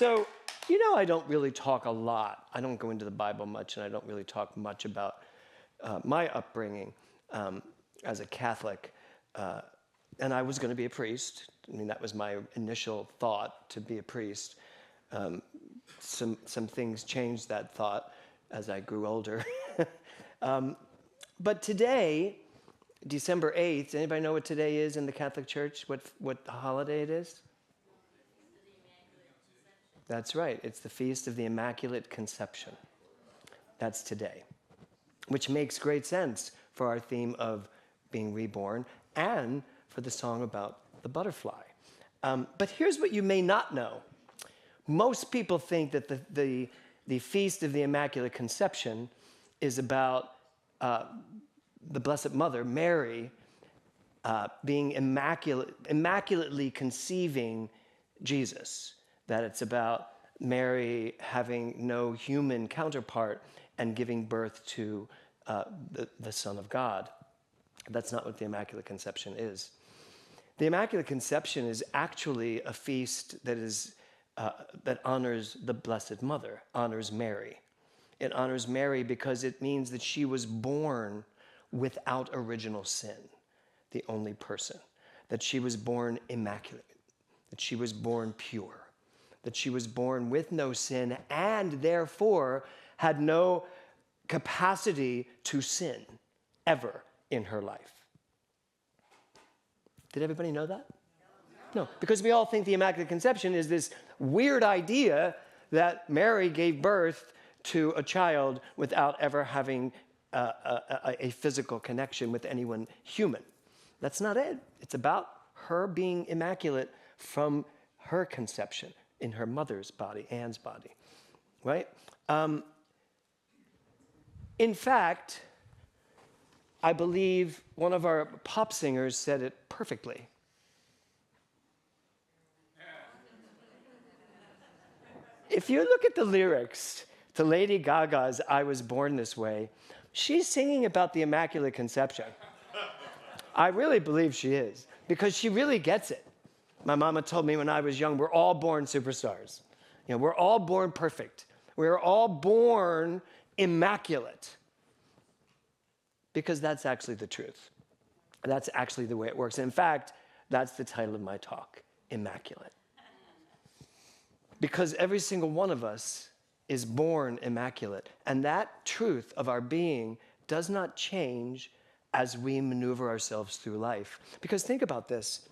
So, I don't really talk a lot. I don't go into the Bible much, and I don't really talk much about my upbringing as a Catholic. And I was going to be a priest. I mean, that was my initial thought, to be a priest. Some things changed that thought as I grew older. But today, December 8th, anybody know what today is in the Catholic Church? What holiday it is? That's right. It's the Feast of the Immaculate Conception. That's today, which makes great sense for our theme of being reborn and for the song about the butterfly. But here's what you may not know. Most people think that the Feast of the Immaculate Conception is about the Blessed Mother, Mary, being immaculately conceiving Jesus. That it's about Mary having no human counterpart and giving birth to the Son of God. That's not what the Immaculate Conception is. The Immaculate Conception is actually a feast that honors the Blessed Mother, honors Mary. It honors Mary because it means that she was born without original sin, the only person. That she was born immaculate, that she was born pure, that she was born with no sin and therefore had no capacity to sin ever in her life. Did everybody know that? No, because we all think the Immaculate Conception is this weird idea that Mary gave birth to a child without ever having a physical connection with anyone human. That's not it. It's about her being immaculate from her conception in her mother's body, Anne's body, right? In fact, I believe one of our pop singers said it perfectly. If you look at the lyrics to Lady Gaga's I Was Born This Way, she's singing about the Immaculate Conception. I really believe she is, because she really gets it. My mama told me when I was young, we're all born superstars. We're all born perfect. We're all born immaculate. Because that's actually the truth. That's actually the way it works. In fact, that's the title of my talk, Immaculate. Because every single one of us is born immaculate. And that truth of our being does not change as we maneuver ourselves through life. Because think about this.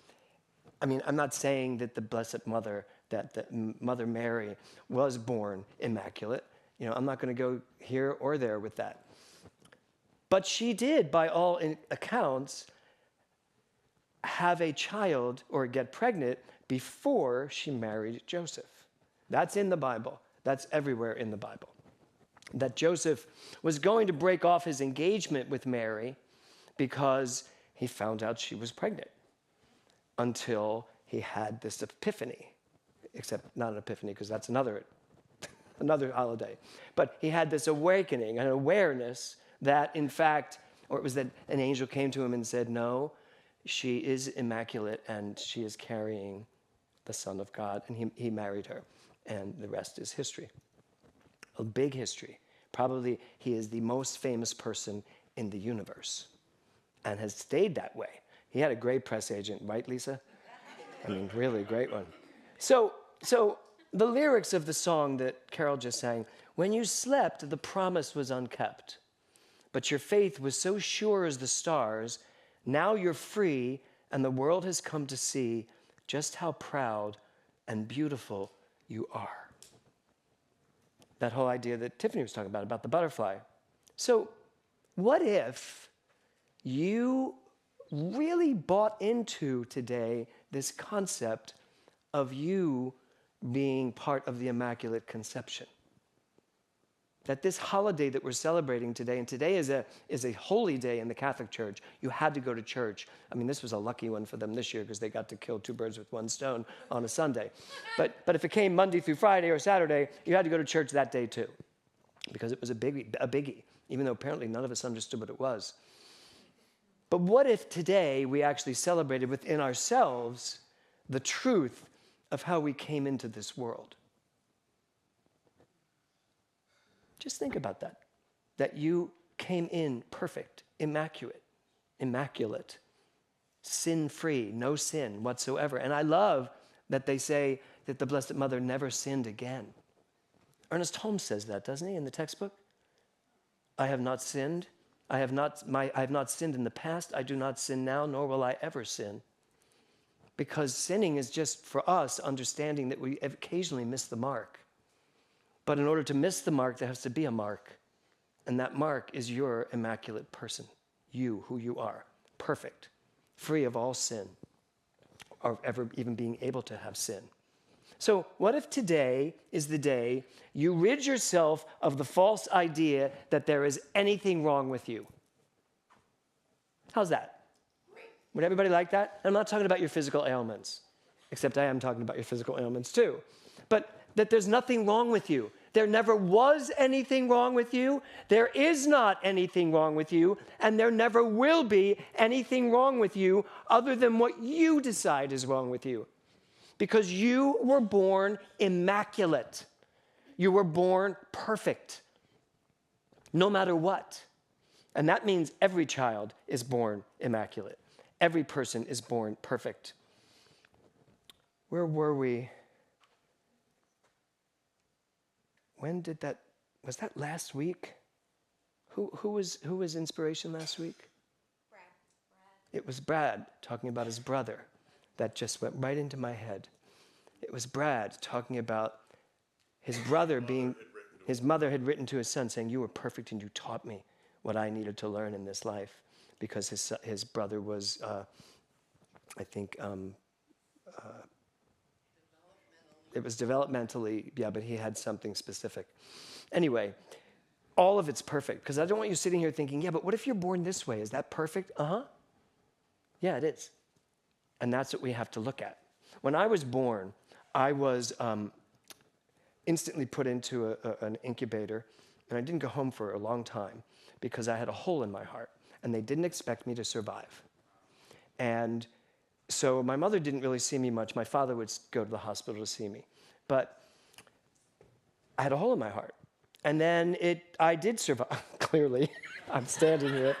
I mean, I'm not saying that the Blessed Mother, that Mother Mary was born immaculate. I'm not going to go here or there with that. But she did, by all accounts, have a child or get pregnant before she married Joseph. That's in the Bible. That's everywhere in the Bible. That Joseph was going to break off his engagement with Mary because he found out she was pregnant until he had this epiphany. Except not an epiphany, because that's another holiday. But he had this awakening, an awareness that, in fact, or it was that an angel came to him and said, no, she is immaculate and she is carrying the Son of God. And he married her. And the rest is history. A big history. Probably he is the most famous person in the universe and has stayed that way. He had a great press agent, right, Lisa? I mean, really great one. So the lyrics of the song that Carol just sang, when you slept, the promise was unkept. But your faith was so sure as the stars, now you're free, and the world has come to see just how proud and beautiful you are. That whole idea that Tiffany was talking about the butterfly. So what if you really bought into today this concept of you being part of the Immaculate Conception? That this holiday that we're celebrating today, and today is a holy day in the Catholic Church. You had to go to church. I mean, this was a lucky one for them this year because they got to kill two birds with one stone on a Sunday. But if it came Monday through Friday or Saturday, you had to go to church that day too, because it was a biggie, even though apparently none of us understood what it was. But what if today we actually celebrated within ourselves the truth of how we came into this world? Just think about that. That you came in perfect, immaculate, sin-free, no sin whatsoever. And I love that they say that the Blessed Mother never sinned again. Ernest Holmes says that, doesn't he, in the textbook? I have not sinned. I have not sinned in the past. I do not sin now, nor will I ever sin. Because sinning is just for us understanding that we occasionally miss the mark. But in order to miss the mark, there has to be a mark. And that mark is your immaculate person. You, who you are. Perfect. Free of all sin. Or ever even being able to have sin. So what if today is the day you rid yourself of the false idea that there is anything wrong with you? How's that? Would everybody like that? I'm not talking about your physical ailments, except I am talking about your physical ailments too. But that there's nothing wrong with you. There never was anything wrong with you. There is not anything wrong with you. And there never will be anything wrong with you other than what you decide is wrong with you. Because you were born immaculate. You were born perfect, no matter what. And that means every child is born immaculate. Every person is born perfect. Where were we? When did that, was that last week? Who was inspiration last week? Brad. It was Brad talking about his brother. That just went right into my head. It was Brad talking about his brother being, his mother had written to his son saying, you were perfect and you taught me what I needed to learn in this life. Because his brother was, I think, it was developmentally, yeah, but he had something specific. Anyway, all of it's perfect. Because I don't want you sitting here thinking, yeah, but what if you're born this way? Is that perfect? Uh-huh. Yeah, it is. And that's what we have to look at. When I was born, I was instantly put into an incubator, and I didn't go home for a long time because I had a hole in my heart. And they didn't expect me to survive. And so my mother didn't really see me much. My father would go to the hospital to see me. But I had a hole in my heart. And then I did survive, clearly. I'm standing here.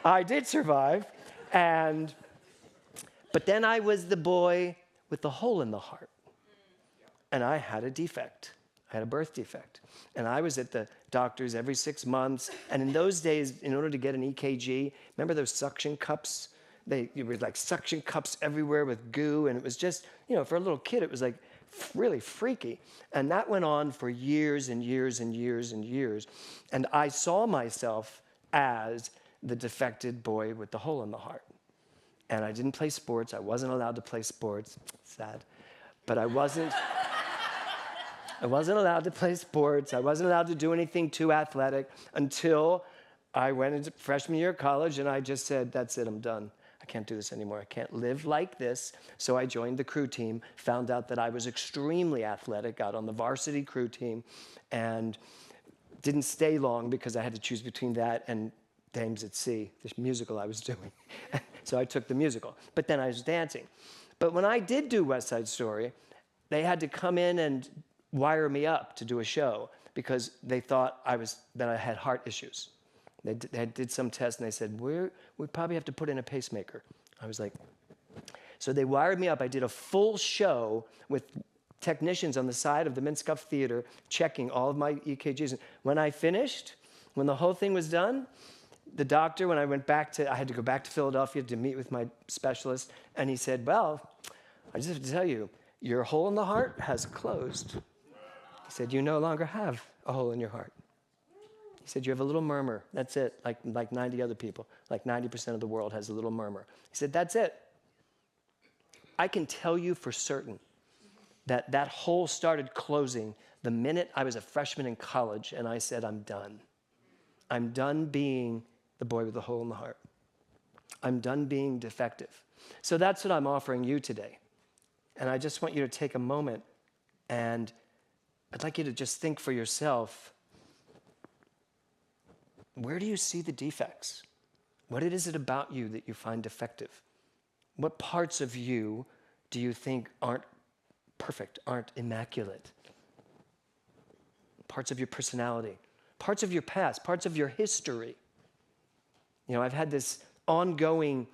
I did survive. But then I was the boy with the hole in the heart. And I had a defect. I had a birth defect. And I was at the doctors every 6 months. And in those days, in order to get an EKG, remember those suction cups? There were like suction cups everywhere with goo. And it was just, for a little kid, it was like really freaky. And that went on for years and years and years and years. And I saw myself as the defected boy with the hole in the heart. And I didn't play sports. I wasn't allowed to play sports. Sad. But I wasn't allowed to play sports. I wasn't allowed to do anything too athletic until I went into freshman year of college, and I just said, that's it, I'm done. I can't do this anymore. I can't live like this. So I joined the crew team, found out that I was extremely athletic, got on the varsity crew team, and didn't stay long because I had to choose between that and Dames at Sea, this musical I was doing. So I took the musical. But then I was dancing. But when I did do West Side Story, they had to come in and wire me up to do a show because they thought that I had heart issues. They did some test and they said, we probably have to put in a pacemaker. I was like, so they wired me up. I did a full show with technicians on the side of the Minskoff Theater checking all of my EKGs. When I finished, when the whole thing was done, the doctor, when I had to go back to Philadelphia to meet with my specialist, and he said, well, I just have to tell you, your hole in the heart has closed. He said, you no longer have a hole in your heart. He said, you have a little murmur. That's it, like 90 other people. Like 90% of the world has a little murmur. He said, that's it. I can tell you for certain that that hole started closing the minute I was a freshman in college, and I said, I'm done. I'm done being the boy with the hole in the heart. I'm done being defective. So that's what I'm offering you today. And I just want you to take a moment, and I'd like you to just think for yourself, where do you see the defects? What is it about you that you find defective? What parts of you do you think aren't perfect, aren't immaculate? Parts of your personality, parts of your past, parts of your history. You know, I've had this ongoing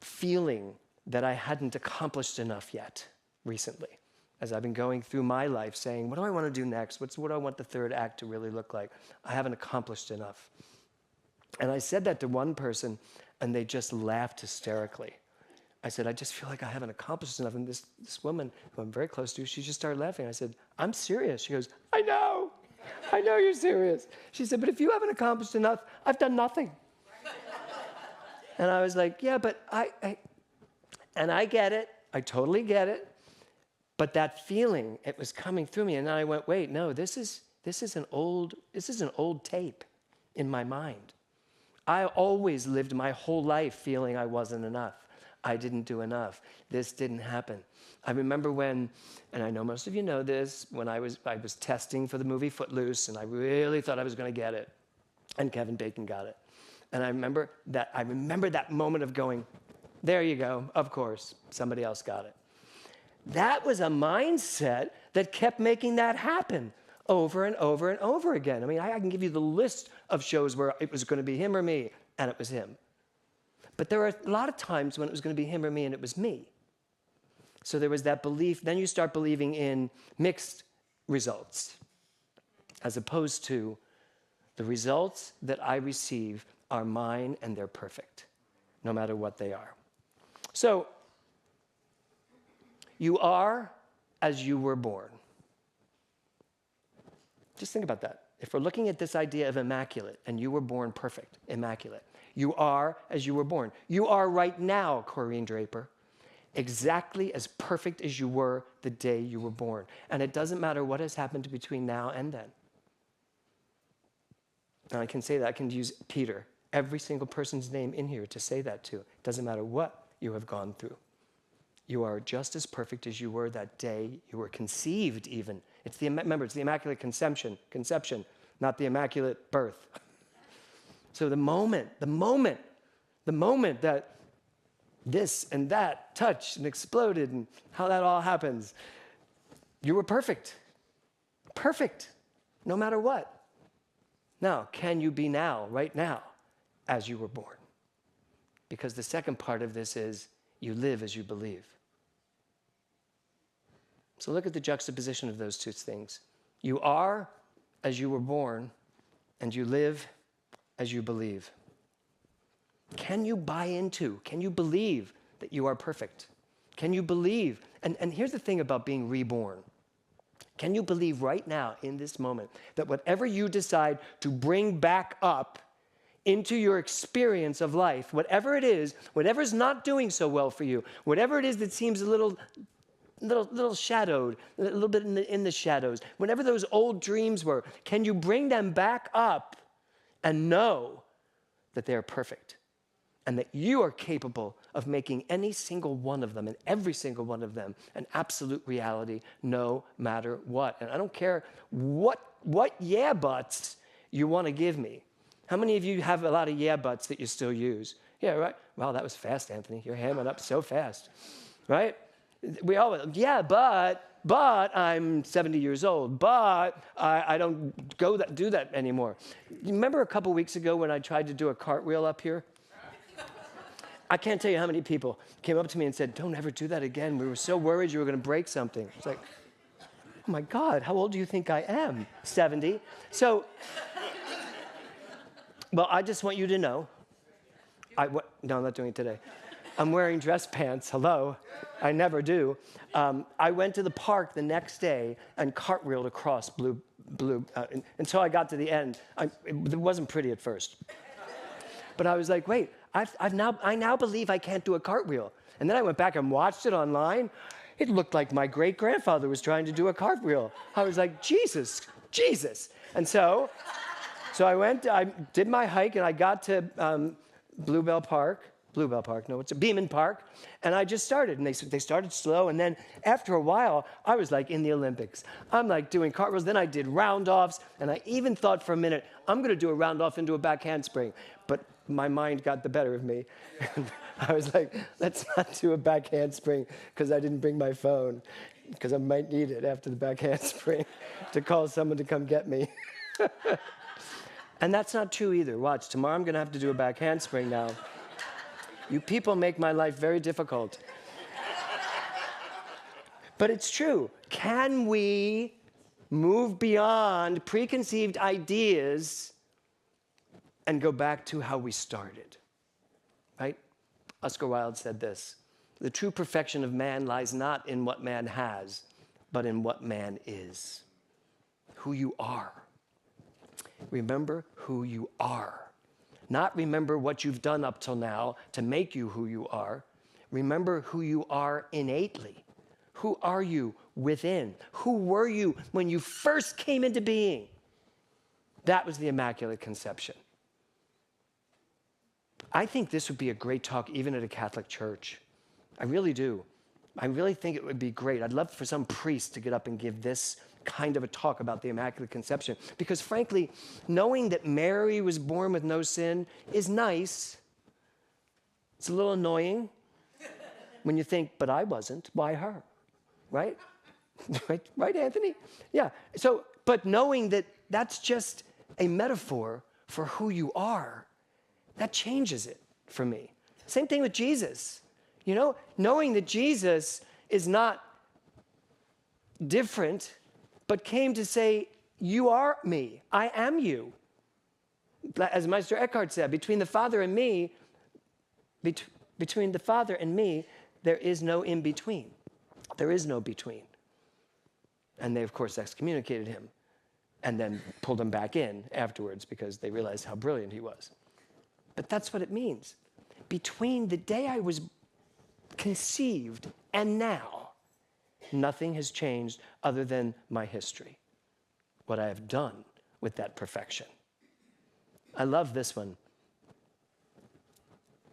feeling that I hadn't accomplished enough yet recently, as I've been going through my life saying, what do I want to do next? What do I want the third act to really look like? I haven't accomplished enough. And I said that to one person, and they just laughed hysterically. I said, I just feel like I haven't accomplished enough. And this woman, who I'm very close to, she just started laughing. I said, I'm serious. She goes, I know you're serious. She said, but if you haven't accomplished enough, I've done nothing. And I was like, yeah, but I get it. I totally get it. But that feeling, it was coming through me. And then I went, wait, no, this is an old tape in my mind. I always lived my whole life feeling I wasn't enough. I didn't do enough. This didn't happen. I remember when, and I know most of you know this, when I was testing for the movie Footloose, and I really thought I was going to get it, and Kevin Bacon got it. And I remember that moment of going, there you go, of course, somebody else got it. That was a mindset that kept making that happen over and over and over again. I mean, I can give you the list of shows where it was going to be him or me, and it was him. But there were a lot of times when it was going to be him or me, and it was me. So there was that belief. Then you start believing in mixed results, as opposed to the results that I receive are mine, and they're perfect, no matter what they are. So you are as you were born. Just think about that. If we're looking at this idea of immaculate, and you were born perfect, immaculate, you are as you were born. You are right now, Corrine Draper, exactly as perfect as you were the day you were born. And it doesn't matter what has happened between now and then. And I can say that, I can use Peter, every single person's name in here to say that to. It doesn't matter what you have gone through. You are just as perfect as you were that day you were conceived even. Remember, it's the Immaculate Conception, not the Immaculate Birth. So the moment that this and that touched and exploded and how that all happens, you were perfect. Perfect, no matter what. Now, can you be now, right now, as you were born? Because the second part of this is you live as you believe. So look at the juxtaposition of those two things. You are as you were born, and you live as you believe. Can you buy into, can you believe that you are perfect? Can you believe? And here's the thing about being reborn. Can you believe right now, in this moment, that whatever you decide to bring back up into your experience of life, whatever it is, whatever's not doing so well for you, whatever it is that seems a little shadowed, a little bit in the shadows, whatever those old dreams were, can you bring them back up and know that they are perfect and that you are capable of making any single one of them and every single one of them an absolute reality no matter what? And I don't care what yeah buts you want to give me. How many of you have a lot of yeah buts that you still use? Yeah, right? Wow, that was fast, Anthony. Your hand went up so fast, right? We all, yeah, but I'm 70 years old, but I don't do that anymore. You remember a couple weeks ago when I tried to do a cartwheel up here? I can't tell you how many people came up to me and said, don't ever do that again. We were so worried you were going to break something. It's like, oh my God, how old do you think I am? 70. So, well, I just want you to know. No, I'm not doing it today. I'm wearing dress pants, hello. I never do. I went to the park the next day and cartwheeled across blue until I got to the end. It wasn't pretty at first. But I was like, wait, I now believe I can't do a cartwheel. And then I went back and watched it online. It looked like my great-grandfather was trying to do a cartwheel. I was like, Jesus. And so I did my hike, and I got to Bluebell Park, no, it's a Beeman Park, and I just started, and they started slow, and then after a while, I was like in the Olympics. I'm like doing cartwheels, then I did round-offs, and I even thought for a minute, I'm gonna do a round-off into a back handspring, but my mind got the better of me. I was like, let's not do a back handspring, because I didn't bring my phone, because I might need it after the back handspring to call someone to come get me. And that's not true either. Watch, tomorrow I'm going to have to do a back handspring now. You people make my life very difficult. But it's true. Can we move beyond preconceived ideas and go back to how we started? Right? Oscar Wilde said this: the true perfection of man lies not in what man has, but in what man is. Who you are. Remember who you are. Not remember what you've done up till now to make you who you are. Remember who you are innately. Who are you within? Who were you when you first came into being? That was the Immaculate Conception. I think this would be a great talk even at a Catholic church. I really do. I really think it would be great. I'd love for some priest to get up and give this kind of a talk about the Immaculate Conception. Because frankly, knowing that Mary was born with no sin is nice. It's a little annoying when you think, but I wasn't. Why her? Right? Right, Anthony? Yeah. So, but knowing that that's just a metaphor for who you are, that changes it for me. Same thing with Jesus. You know, knowing that Jesus is not different, but came to say, you are me, I am you. As Meister Eckhart said, between the Father and me, between the Father and me, there is no in-between. There is no between. And they, of course, excommunicated him and then pulled him back in afterwards because they realized how brilliant he was. But that's what it means. Between the day I was conceived and now, nothing has changed other than my history, what I have done with that perfection. I love this one.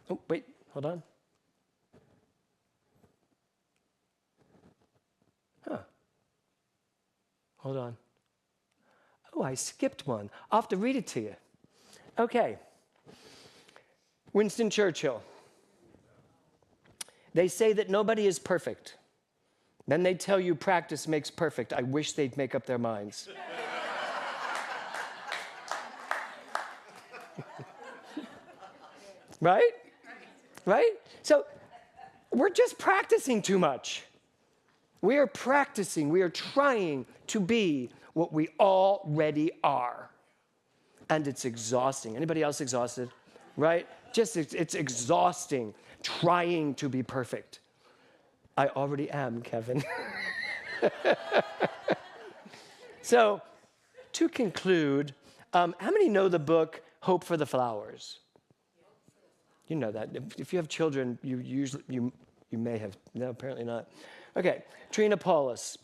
Oh, wait, hold on. Hold on. Oh, I skipped one. I'll have to read it to you. Okay. Winston Churchill. They say that nobody is perfect. Then they tell you practice makes perfect. I wish they'd make up their minds. Right? Right? So we're just practicing too much. We are practicing, we are trying to be what we already are. And it's exhausting. Anybody else exhausted? Right? Just, it's exhausting trying to be perfect. I already am, Kevin. So, to conclude, how many know the book Hope for the Flowers? You know that. If you have children, you may have. No, apparently not. Okay, Trina Paulus.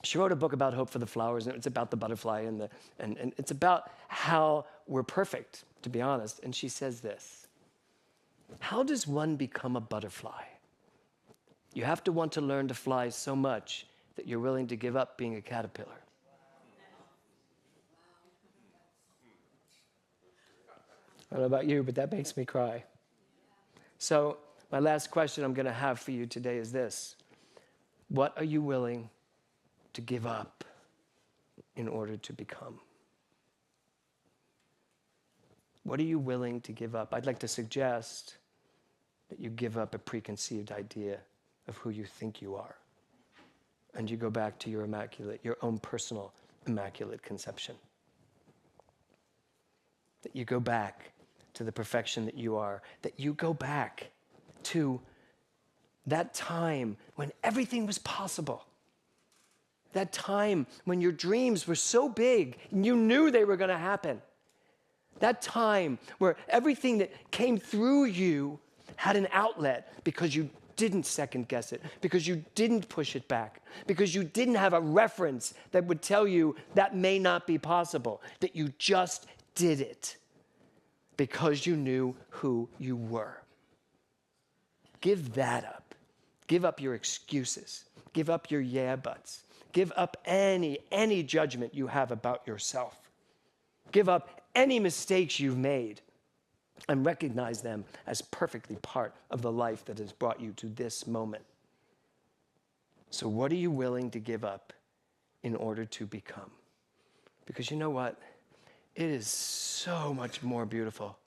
She wrote a book about hope for the flowers, and it's about the butterfly and it's about how we're perfect, to be honest. And she says this: how does one become a butterfly? You have to want to learn to fly so much that you're willing to give up being a caterpillar. I don't know about you, but that makes me cry. So my last question I'm going to have for you today is this: what are you willing to give up in order to become? What are you willing to give up? I'd like to suggest that you give up a preconceived idea of who you think you are, and you go back to your immaculate, your own personal immaculate conception. That you go back to the perfection that you are, that you go back to that time when everything was possible. That time when your dreams were so big and you knew they were going to happen. That time where everything that came through you had an outlet because you didn't second guess it, because you didn't push it back, because you didn't have a reference that would tell you that may not be possible, that you just did it because you knew who you were. Give that up. Give up your excuses. Give up your yeah buts. Give up any judgment you have about yourself. Give up any mistakes you've made and recognize them as perfectly part of the life that has brought you to this moment. So what are you willing to give up in order to become? Because you know what? It is so much more beautiful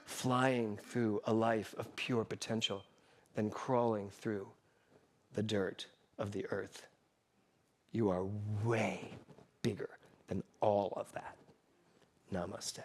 flying through a life of pure potential than crawling through the dirt of the earth. You are way bigger than all of that. Namaste.